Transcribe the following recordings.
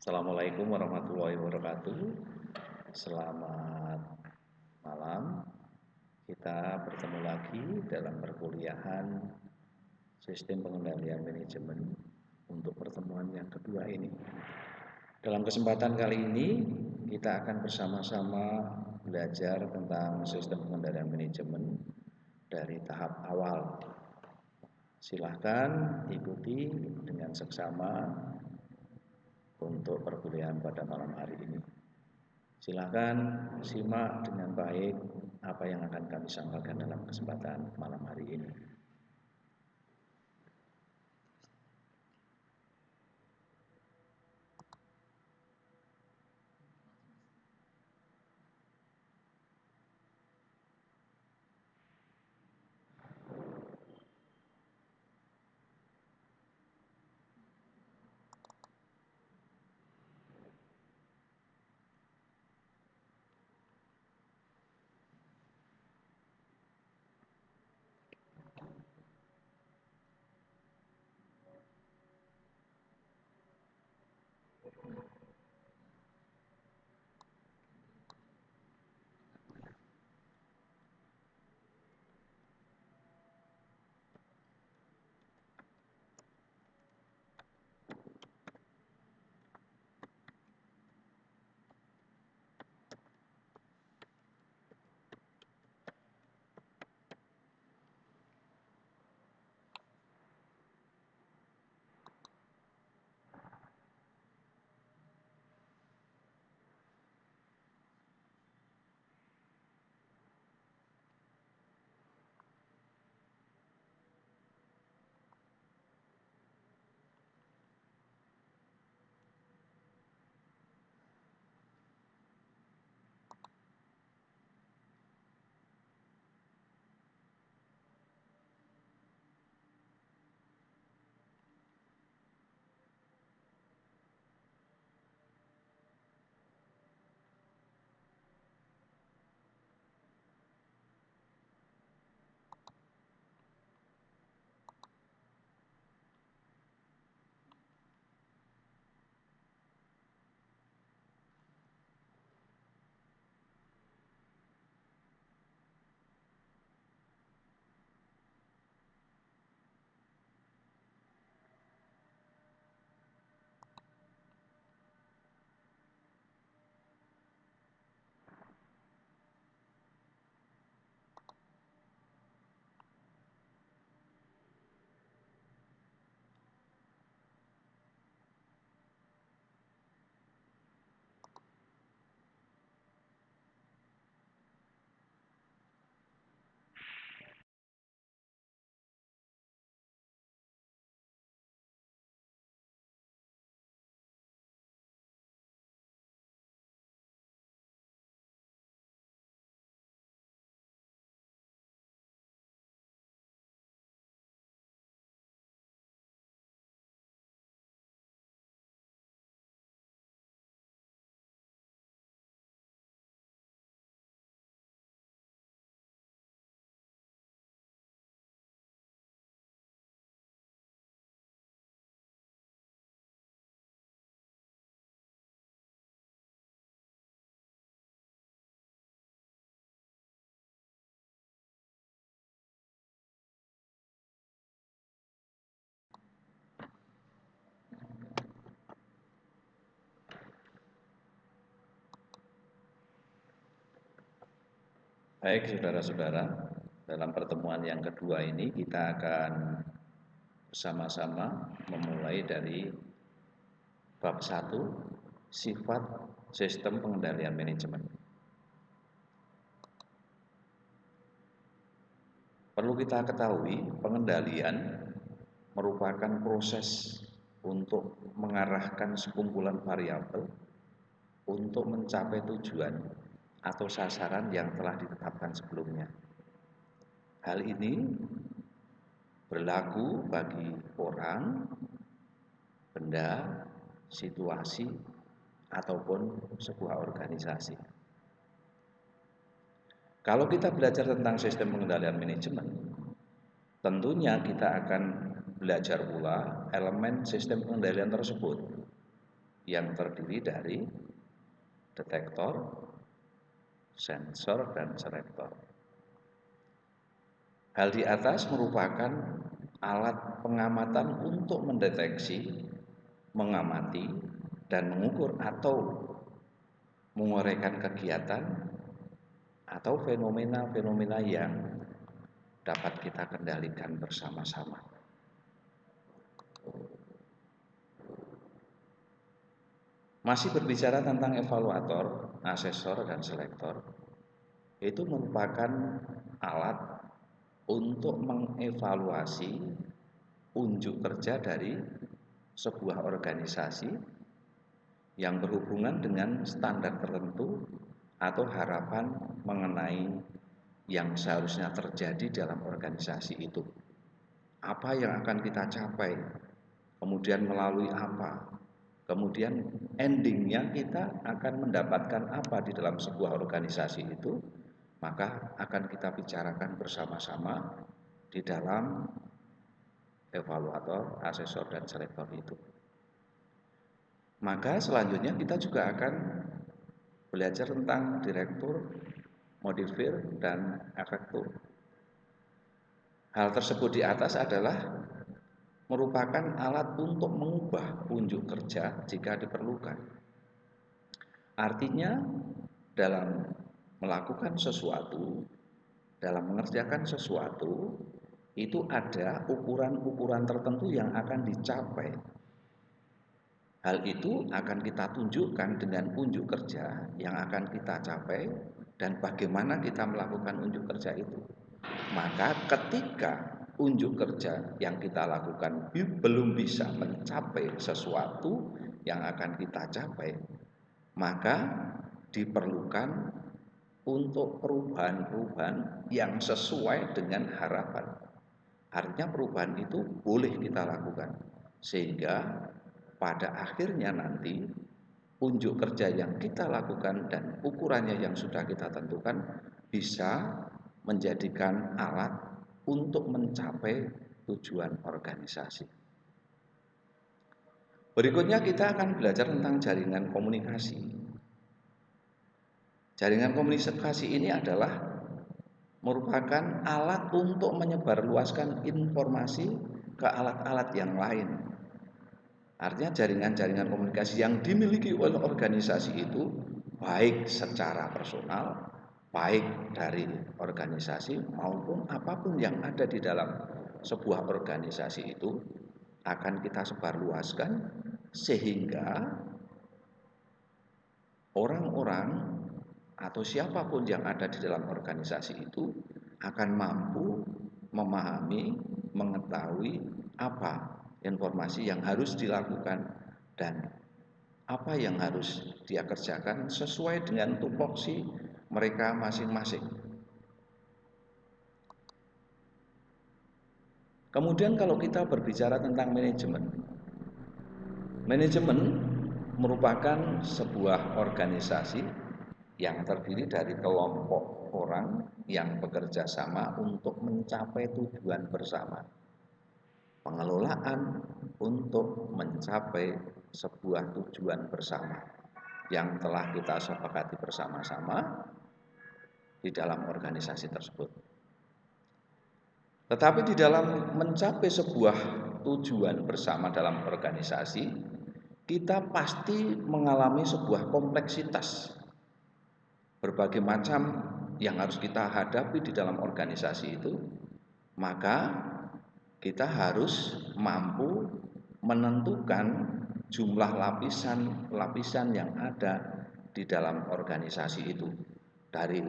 Assalamualaikum warahmatullahi wabarakatuh. Selamat malam. Kita bertemu lagi dalam perkuliahan Sistem Pengendalian Manajemen untuk pertemuan yang kedua ini. Dalam kesempatan kali ini kita akan bersama-sama belajar tentang Sistem Pengendalian Manajemen dari tahap awal. Silahkan ikuti dengan seksama untuk perkuliahan pada malam hari ini. Silakan simak dengan baik apa yang akan kami sampaikan dalam kesempatan malam hari ini. Baik saudara-saudara, dalam pertemuan yang kedua ini kita akan bersama-sama memulai dari bab 1, sifat sistem pengendalian manajemen. Perlu kita ketahui, pengendalian merupakan proses untuk mengarahkan sekumpulan variabel untuk mencapai tujuan atau sasaran yang telah ditetapkan sebelumnya. Hal ini berlaku bagi orang, benda, situasi, ataupun sebuah organisasi. Kalau kita belajar tentang sistem pengendalian manajemen, tentunya kita akan belajar pula elemen sistem pengendalian tersebut. yang terdiri dari detektor, sensor, dan selektor. Hal di atas merupakan alat pengamatan untuk mendeteksi, mengamati, dan mengukur atau menguraikan kegiatan atau fenomena-fenomena yang dapat kita kendalikan bersama-sama. Masih berbicara tentang evaluator, asesor, dan selektor, itu merupakan alat untuk mengevaluasi unjuk kerja dari sebuah organisasi yang berhubungan dengan standar tertentu atau harapan mengenai yang seharusnya terjadi dalam organisasi itu. Apa yang akan kita capai, kemudian melalui apa, kemudian endingnya kita akan mendapatkan apa di dalam sebuah organisasi itu, maka akan kita bicarakan bersama-sama di dalam evaluator, asesor, dan selektor itu. Maka selanjutnya kita juga akan belajar tentang direktur, modifir, dan efektur. Hal tersebut di atas adalah merupakan alat untuk mengubah unjuk kerja jika diperlukan. Artinya dalam melakukan sesuatu, dalam mengerjakan sesuatu, itu ada ukuran-ukuran tertentu yang akan dicapai. Hal itu akan kita tunjukkan dengan unjuk kerja yang akan kita capai dan bagaimana kita melakukan unjuk kerja itu. Maka ketika unjuk kerja yang kita lakukan belum bisa mencapai sesuatu yang akan kita capai, maka diperlukan untuk perubahan-perubahan yang sesuai dengan harapan. Artinya perubahan itu boleh kita lakukan, sehingga pada akhirnya nanti unjuk kerja yang kita lakukan dan ukurannya yang sudah kita tentukan bisa menjadikan alat untuk mencapai tujuan organisasi. Berikutnya kita akan belajar tentang jaringan komunikasi. Jaringan komunikasi ini adalah merupakan alat untuk menyebarluaskan informasi ke alat-alat yang lain. Artinya jaringan-jaringan komunikasi yang dimiliki oleh organisasi itu baik secara personal, baik dari organisasi maupun apapun yang ada di dalam sebuah organisasi itu akan kita sebarluaskan sehingga orang-orang atau siapapun yang ada di dalam organisasi itu akan mampu memahami, mengetahui apa informasi yang harus dilakukan dan apa yang harus dia kerjakan sesuai dengan tupoksi mereka masing-masing. Kemudian kalau kita berbicara tentang manajemen, manajemen merupakan sebuah organisasi yang terdiri dari kelompok orang yang bekerja sama untuk mencapai tujuan bersama. Pengelolaan untuk mencapai sebuah tujuan bersama yang telah kita sepakati bersama-sama di dalam organisasi tersebut. Tetapi di dalam mencapai sebuah tujuan bersama dalam organisasi, kita pasti mengalami sebuah kompleksitas. Berbagai macam yang harus kita hadapi di dalam organisasi itu, maka kita harus mampu menentukan jumlah lapisan-lapisan yang ada di dalam organisasi itu, dari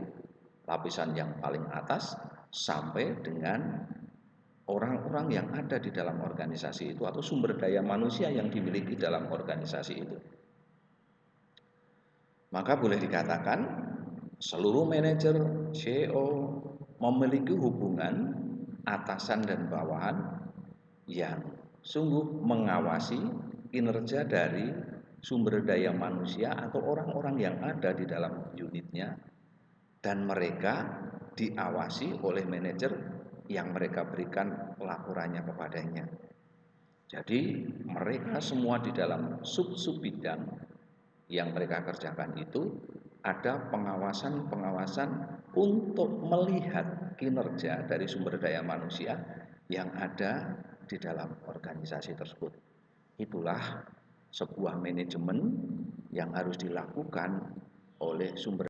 lapisan yang paling atas sampai dengan orang-orang yang ada di dalam organisasi itu atau sumber daya manusia yang dimiliki dalam organisasi itu. Maka boleh dikatakan seluruh manajer CEO memiliki hubungan atasan dan bawahan yang sungguh mengawasi kinerja dari sumber daya manusia atau orang-orang yang ada di dalam unitnya, dan mereka diawasi oleh manajer yang mereka berikan laporannya kepadanya. Jadi mereka semua di dalam sub-sub bidang yang mereka kerjakan itu ada pengawasan-pengawasan untuk melihat kinerja dari sumber daya manusia yang ada di dalam organisasi tersebut. Itulah sebuah manajemen yang harus dilakukan oleh sumber